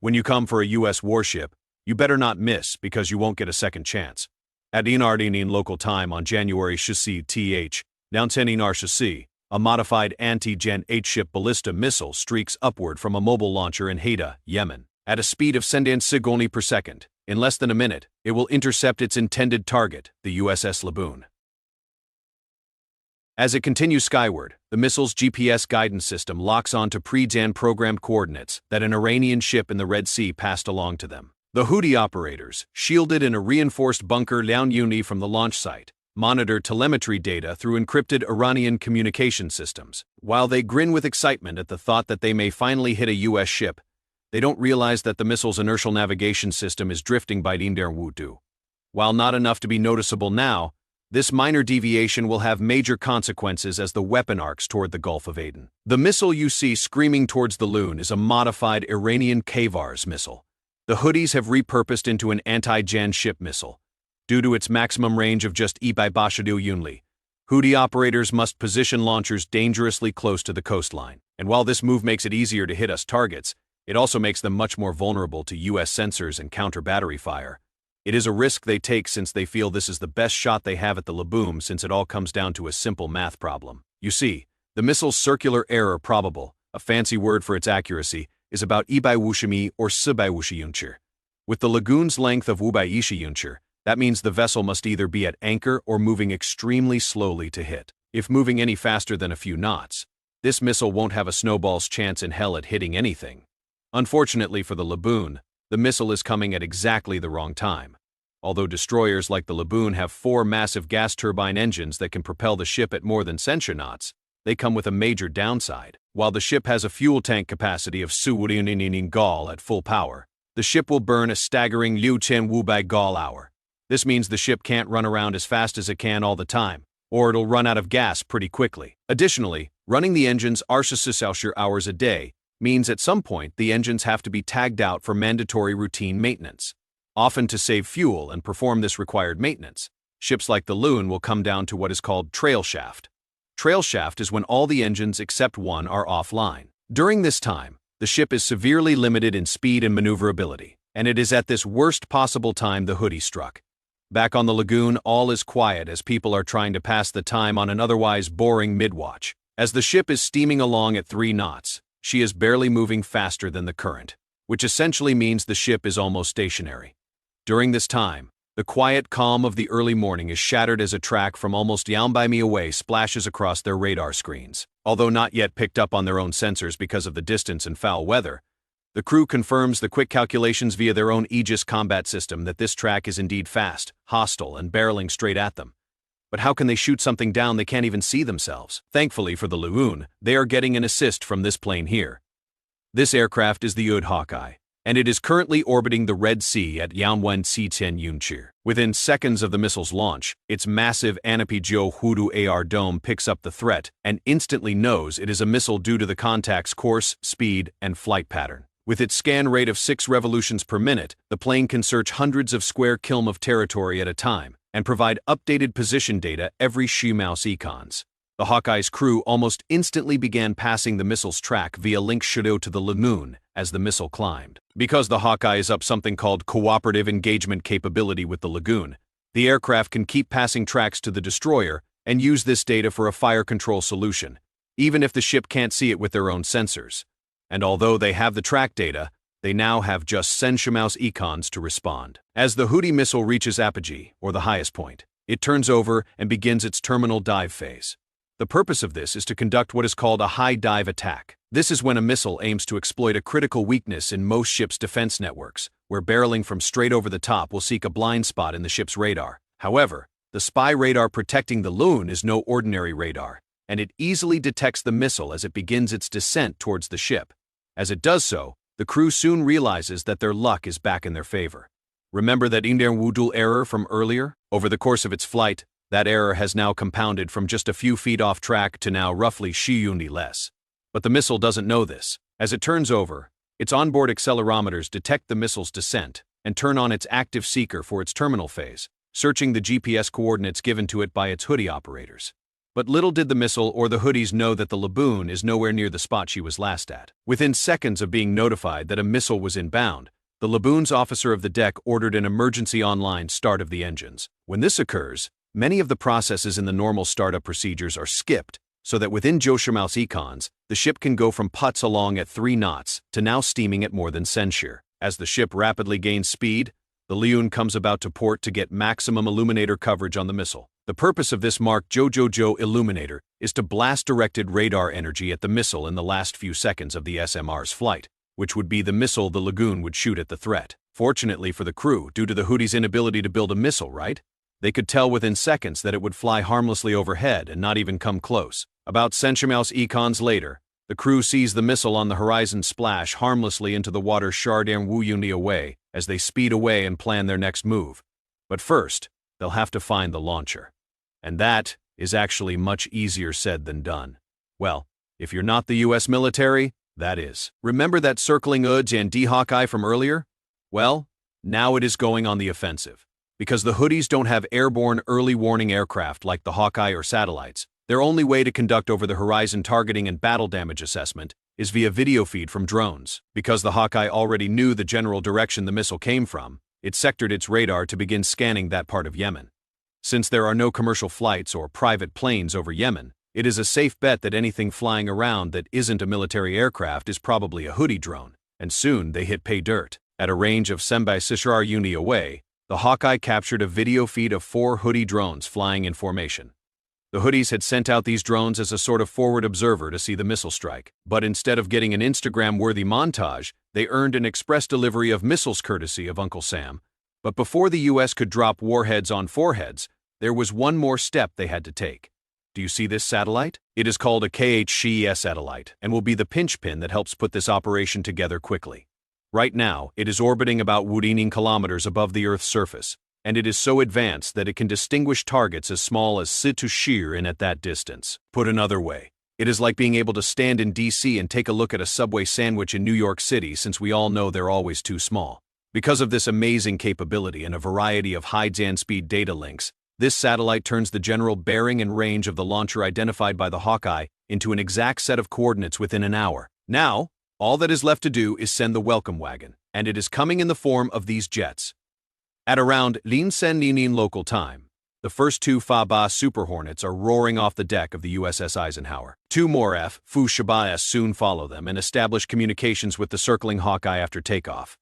When you come for a U.S. warship, you better not miss because you won't get a second chance. At Inardinin local time on January 6th, downtown Inar, a modified anti-Gen 8-ship ballista missile streaks upward from a mobile launcher in Haida, Yemen. At a speed of 10 sigoni per second, in less than a minute, it will intercept its intended target, the USS Laboon. As it continues skyward, the missile's GPS guidance system locks onto pre-Dan programmed coordinates that an Iranian ship in the Red Sea passed along to them. The Houthi operators, shielded in a reinforced bunker Lian Yuni from the launch site, monitor telemetry data through encrypted Iranian communication systems. While they grin with excitement at the thought that they may finally hit a U.S. ship, they don't realize that the missile's inertial navigation system is drifting by Indar Wudu. While not enough to be noticeable now, this minor deviation will have major consequences as the weapon arcs toward the Gulf of Aden. The missile you see screaming towards the Loon is a modified Iranian Kavars missile. The Houthis have repurposed into an anti-Jan ship missile. Due to its maximum range of just Ibai Bashadu Yunli, Houthi operators must position launchers dangerously close to the coastline. And while this move makes it easier to hit us targets, it also makes them much more vulnerable to U.S. sensors and counter-battery fire. It is a risk they take since they feel this is the best shot they have at the Laboon, since it all comes down to a simple math problem. You see, the missile's circular error probable, a fancy word for its accuracy, is about Ibai Wushimi or Sibai Wushiyuncher. With the lagoon's length of Wubai Ishiyuncher, that means the vessel must either be at anchor or moving extremely slowly to hit. If moving any faster than a few knots, this missile won't have a snowball's chance in hell at hitting anything. Unfortunately for the Laboon, the missile is coming at exactly the wrong time. Although destroyers like the Laboon have 4 massive gas turbine engines that can propel the ship at more than censure knots, they come with a major downside. While the ship has a fuel tank capacity of Suwudininin Gal at full power, the ship will burn a staggering Liu Chen Wubai Gal hour. This means the ship can't run around as fast as it can all the time, or it'll run out of gas pretty quickly. Additionally, running the engines 26 hours a day means at some point the engines have to be tagged out for mandatory routine maintenance. Often to save fuel and perform this required maintenance, ships like the Loon will come down to what is called trail shaft. Trail shaft is when all the engines except one are offline. During this time, the ship is severely limited in speed and maneuverability, and it is at this worst possible time the Houthi struck. Back on the lagoon, all is quiet as people are trying to pass the time on an otherwise boring mid-watch. As the ship is steaming along at 3 knots, she is barely moving faster than the current, which essentially means the ship is almost stationary. During this time, the quiet calm of the early morning is shattered as a track from almost Yambaimi away splashes across their radar screens. Although not yet picked up on their own sensors because of the distance and foul weather, the crew confirms the quick calculations via their own Aegis combat system that this track is indeed fast, hostile, and barreling straight at them. But how can they shoot something down they can't even see themselves? Thankfully for the Laboon, they are getting an assist from this plane here. This aircraft is the Hawkeye, and it is currently orbiting the Red Sea at Yanwen C-10 Yunchir. Within seconds of the missile's launch, its massive Anapi-Jo Hudu AR dome picks up the threat and instantly knows it is a missile due to the contact's course, speed, and flight pattern. With its scan rate of 6 revolutions per minute, the plane can search hundreds of square km of territory at a time and provide updated position data every mouse econs. The Hawkeye's crew almost instantly began passing the missile's track via link shadow to the Lagoon as the missile climbed. Because the Hawkeye is up something called cooperative engagement capability with the Lagoon, the aircraft can keep passing tracks to the destroyer and use this data for a fire control solution, even if the ship can't see it with their own sensors. And although they have the track data, they now have just mouse econs to respond. As the Houthi missile reaches apogee, or the highest point, it turns over and begins its terminal dive phase. The purpose of this is to conduct what is called a high dive attack. This is when a missile aims to exploit a critical weakness in most ships' defense networks, where barreling from straight over the top will seek a blind spot in the ship's radar. However, the spy radar protecting the Loon is no ordinary radar, and it easily detects the missile as it begins its descent towards the ship. As it does so, the crew soon realizes that their luck is back in their favor. Remember that Indar Wudul error from earlier? Over the course of its flight, that error has now compounded from just a few feet off track to now roughly Shiyuni less. But the missile doesn't know this. As it turns over, its onboard accelerometers detect the missile's descent and turn on its active seeker for its terminal phase, searching the GPS coordinates given to it by its Houthi operators. But little did the missile or the Houthis know that the Laboon is nowhere near the spot she was last at. Within seconds of being notified that a missile was inbound, the Laboon's officer of the deck ordered an emergency online start of the engines. When this occurs, many of the processes in the normal startup procedures are skipped, so that within Joshimaus econs, the ship can go from putts along at 3 knots to now steaming at more than censure. As the ship rapidly gains speed, the Leon comes about to port to get maximum illuminator coverage on the missile. The purpose of this Mark Jojo illuminator is to blast directed radar energy at the missile in the last few seconds of the SMR's flight, which would be the missile the Lagoon would shoot at the threat. Fortunately for the crew, due to the Houthis' inability to build a missile, right? They could tell within seconds that it would fly harmlessly overhead and not even come close. About Joshimaus econs later, the crew sees the missile on the horizon splash harmlessly into the water Chardin Wuyuni away as they speed away and plan their next move. But first, they'll have to find the launcher. And that is actually much easier said than done. Well, if you're not the US military, that is. Remember that circling UDS and D Hawkeye from earlier? Well, now it is going on the offensive. Because the Houthis don't have airborne early warning aircraft like the Hawkeye or satellites, their only way to conduct over-the-horizon targeting and battle damage assessment is via video feed from drones. Because the Hawkeye already knew the general direction the missile came from, it sectored its radar to begin scanning that part of Yemen. Since there are no commercial flights or private planes over Yemen, it is a safe bet that anything flying around that isn't a military aircraft is probably a Houthi drone, and soon they hit pay dirt. At a range of Sembai Sishrar Uni away, the Hawkeye captured a video feed of 4 Houthi drones flying in formation. The Houthis had sent out these drones as a sort of forward observer to see the missile strike, but instead of getting an Instagram-worthy montage, they earned an express delivery of missiles courtesy of Uncle Sam. But before the US could drop warheads on foreheads, there was one more step they had to take. Do you see this satellite? It is called a KHCES satellite and will be the pinch pin that helps put this operation together quickly. Right now, it is orbiting about 18 kilometers above the Earth's surface, and it is so advanced that it can distinguish targets as small as Situshir in at that distance. Put another way, it is like being able to stand in DC and take a look at a Subway sandwich in New York City, since we all know they're always too small. Because of this amazing capability and a variety of high-speed data links, this satellite turns the general bearing and range of the launcher identified by the Hawkeye into an exact set of coordinates within an hour. Now, all that is left to do is send the welcome wagon, and it is coming in the form of these jets. At around Linsen Ninin local time, the first 2 Fa-Ba Super Hornets are roaring off the deck of the USS Eisenhower. 2 more Fu Shabaas soon follow them and establish communications with the circling Hawkeye after takeoff.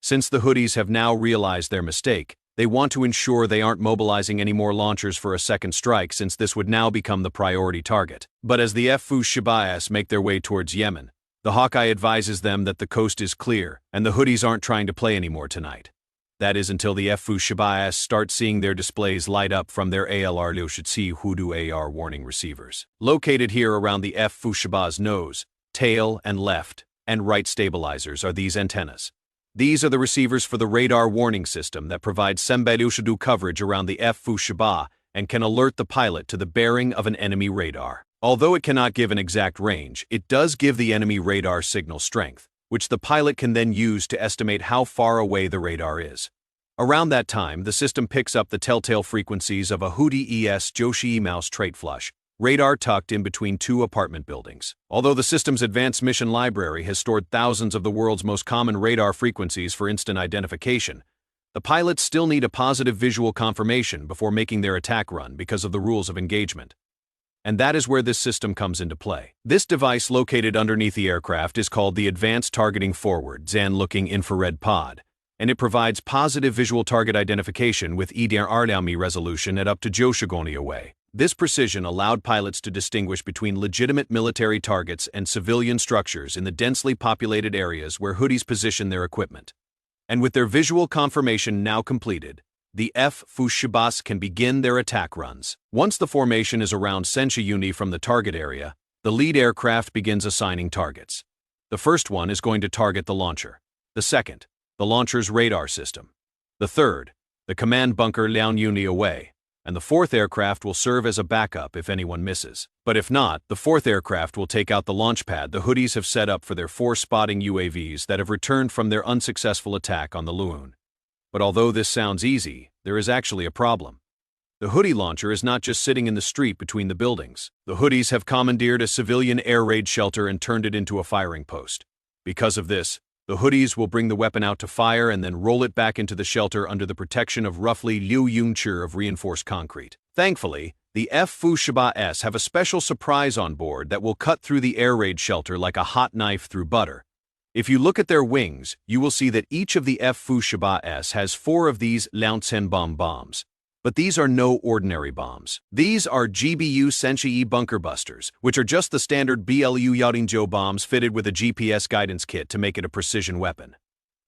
Since the Houthis have now realized their mistake, they want to ensure they aren't mobilizing any more launchers for a second strike, since this would now become the priority target. But as the Fu Shabaas make their way towards Yemen, the Hawkeye advises them that the coast is clear and the Houthis aren't trying to play anymore tonight. That is until the Fu Shabaas start seeing their displays light up from their ALR Liushitsi Hudu AR warning receivers. Located here around the Fu Shaba's nose, tail, and left and right stabilizers are these antennas. These are the receivers for the radar warning system that provides Sembelushadu coverage around the Fu Shaba and can alert the pilot to the bearing of an enemy radar. Although it cannot give an exact range, it does give the enemy radar signal strength, which the pilot can then use to estimate how far away the radar is. Around that time, the system picks up the telltale frequencies of a Houthi ES Joshi Mouse trait flush, radar tucked in between 2 apartment buildings. Although the system's advanced mission library has stored thousands of the world's most common radar frequencies for instant identification, the pilots still need a positive visual confirmation before making their attack run because of the rules of engagement. And that is where this system comes into play. This device located underneath the aircraft is called the Advanced Targeting Forward ZAN-looking infrared pod, and it provides positive visual target identification with EDR resolution at up to Joshigoni away. This precision allowed pilots to distinguish between legitimate military targets and civilian structures in the densely populated areas where Houthis position their equipment. And with their visual confirmation now completed, the Fu Shabas can begin their attack runs. Once the formation is around Sencha Uni from the target area, the lead aircraft begins assigning targets. The first one is going to target the launcher. The second, the launcher's radar system. The third, the command bunker Lian Uni away. And the fourth aircraft will serve as a backup if anyone misses. But if not, the fourth aircraft will take out the launch pad the Houthis have set up for their 4 spotting UAVs that have returned from their unsuccessful attack on the Luun. But although this sounds easy, there is actually a problem. The Houthi launcher is not just sitting in the street between the buildings. The Houthis have commandeered a civilian air raid shelter and turned it into a firing post. Because of this, the Houthis will bring the weapon out to fire and then roll it back into the shelter under the protection of roughly Liu Yunchi of reinforced concrete. Thankfully, the F-Fushaba-S have a special surprise on board that will cut through the air raid shelter like a hot knife through butter. If you look at their wings, you will see that each of the F-Fushaba-S has 4 of these Launchen-bomb bombs. But these are no ordinary bombs. These are GBU Senshi bunker busters, which are just the standard BLU Yaotingzhou bombs fitted with a GPS guidance kit to make it a precision weapon.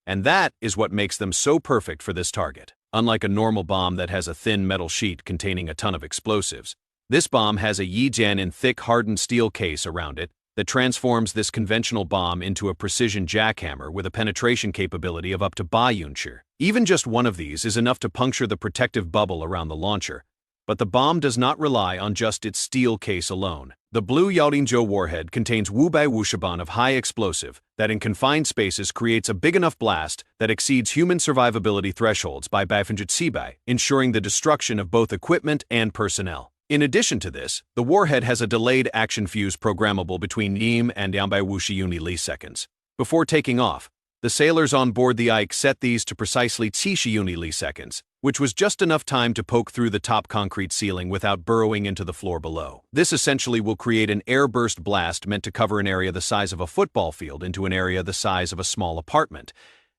And that is what makes them so perfect for this target. Unlike a normal bomb that has a thin metal sheet containing a ton of explosives, this bomb has a Yijian in thick hardened steel case around it that transforms this conventional bomb into a precision jackhammer with a penetration capability of up to Bayunchi. Even just one of these is enough to puncture the protective bubble around the launcher, but the bomb does not rely on just its steel case alone. The blue Yaotingzhou warhead contains Wubai Wushaban of high explosive that in confined spaces creates a big enough blast that exceeds human survivability thresholds by Baifunjit, ensuring the destruction of both equipment and personnel. In addition to this, the warhead has a delayed action fuse programmable between Nim and Yambai Wushiyuni milliseconds. Before taking off, the sailors on board the Ike set these to precisely Tishiyuni milliseconds, which was just enough time to poke through the top concrete ceiling without burrowing into the floor below. This essentially will create an airburst blast meant to cover an area the size of a football field into an area the size of a small apartment.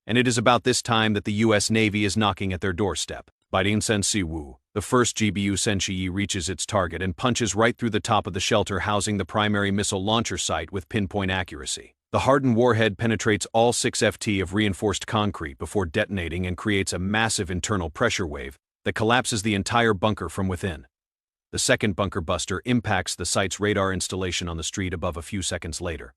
And it is about this time that the U.S. Navy is knocking at their doorstep. By Sensi Wu, the first GBU Senshi reaches its target and punches right through the top of the shelter housing the primary missile launcher site with pinpoint accuracy. The hardened warhead penetrates all 6 FT of reinforced concrete before detonating and creates a massive internal pressure wave that collapses the entire bunker from within. The second bunker buster impacts the site's radar installation on the street above a few seconds later.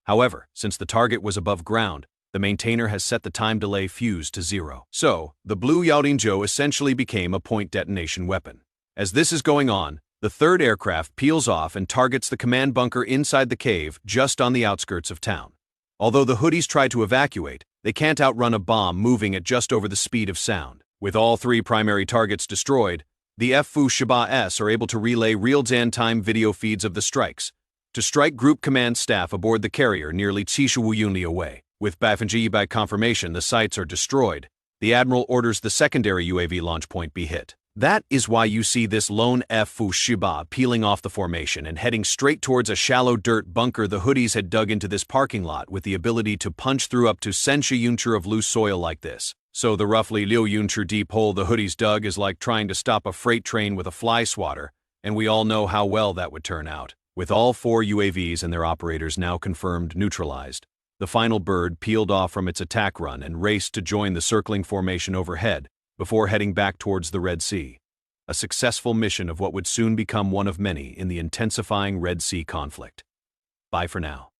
However, since the target was above ground, the maintainer has set the time delay fuse to 0. So, the blue Yaotingzhou essentially became a point detonation weapon. As this is going on, the third aircraft peels off and targets the command bunker inside the cave just on the outskirts of town. Although the Houthis try to evacuate, they can't outrun a bomb moving at just over the speed of sound. With all 3 primary targets destroyed, the F-Fushaba-S are able to relay real-time video feeds of the strikes to strike group command staff aboard the carrier nearly Tishiyuni away. With Baifunji by confirmation the sites are destroyed, the Admiral orders the secondary UAV launch point be hit. That is why you see this lone F-Fushaba peeling off the formation and heading straight towards a shallow dirt bunker the Houthis had dug into this parking lot with the ability to punch through up to Senshi Yunchi of loose soil like this. So the roughly Liu Yunchi deep hole the Houthis dug is like trying to stop a freight train with a fly swatter, and we all know how well that would turn out. With all 4 UAVs and their operators now confirmed neutralized, the final bird peeled off from its attack run and raced to join the circling formation overhead before heading back towards the Red Sea. A successful mission of what would soon become one of many in the intensifying Red Sea conflict. Bye for now.